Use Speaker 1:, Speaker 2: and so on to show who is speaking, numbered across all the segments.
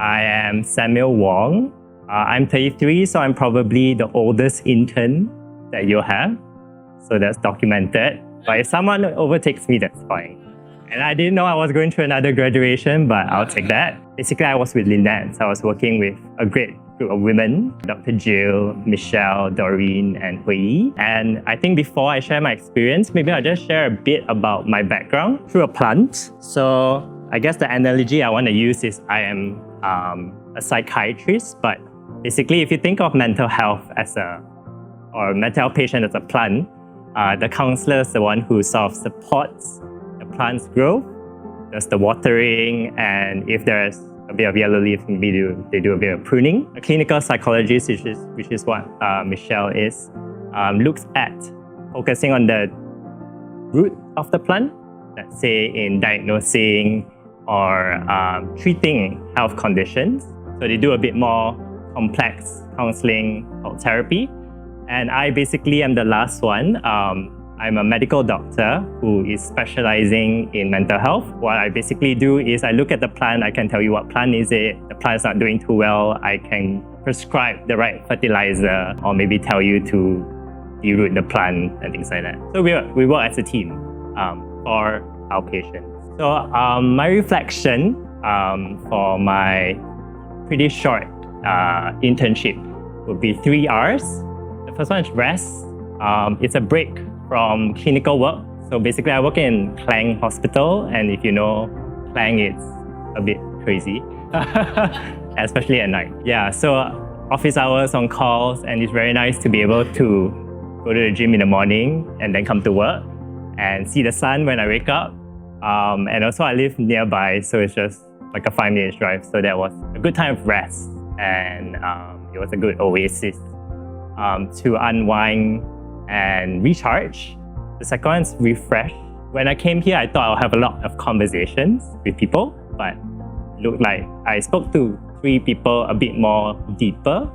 Speaker 1: I am Samuel Wong. I'm 33, so I'm probably the oldest intern that you'll have. So that's documented. But if someone overtakes me, that's fine. And I didn't know I was going through another graduation, but I'll take that. Basically, I was with LINetS. I was working with a great group of women, Dr. Jill, Michelle, Doreen, and Hui. And I think before I share my experience, maybe I'll just share a bit about my background through a plant. So I guess the analogy I want to use is I am a psychiatrist, but basically if you think of mental health or a mental health patient as a plant, the counselor is the one who sort of supports the plant's growth, does the watering, and if there's a bit of yellow leaves, maybe they do a bit of pruning. A clinical psychologist, which is what Michelle is, looks at focusing on the root of the plant, let's say in diagnosing or treating health conditions. So they do a bit more complex counseling or therapy. And I basically am the last one. I'm a medical doctor who is specializing in mental health. What I basically do is I look at the plant, I can tell you what plant is it, the plant's not doing too well, I can prescribe the right fertilizer or maybe tell you to deroot the plant and things like that. So we work as a team for our patients. So my reflection for my pretty short internship would be 3 R's. The first one is rest. It's a break from clinical work. So basically I work in Klang Hospital, and if you know Klang, it's a bit crazy, especially at night. Yeah, so office hours on calls, and it's very nice to be able to go to the gym in the morning and then come to work and see the sun when I wake up. And also I live nearby, so it's just like a 5-minute drive. So that was a good time of rest, and it was a good oasis to unwind and recharge. The second one is refresh. When I came here, I thought I'll have a lot of conversations with people, but it looked like I spoke to 3 people a bit more deeper.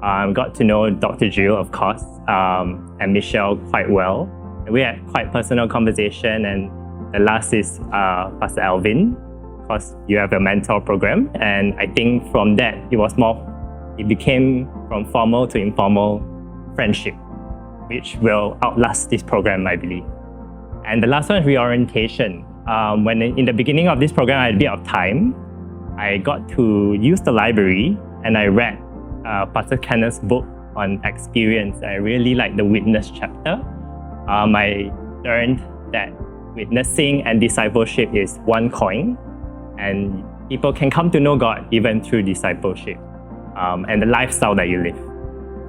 Speaker 1: Got to know Dr. Jill, of course, and Michelle quite well. And we had quite personal conversation, and the last is Pastor Alvin, because you have a mentor program. And I think from that, it became from formal to informal friendship, which will outlast this program, I believe. And the last one is reorientation. When in the beginning of this program, I had a bit of time. I got to use the library, and I read Pastor Kenneth's book on experience. I really liked the witness chapter. I learned that witnessing and discipleship is one coin, and people can come to know God even through discipleship and the lifestyle that you live.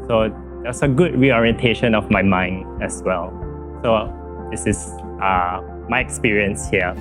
Speaker 1: So that's a good reorientation of my mind as well. So this is my experience here.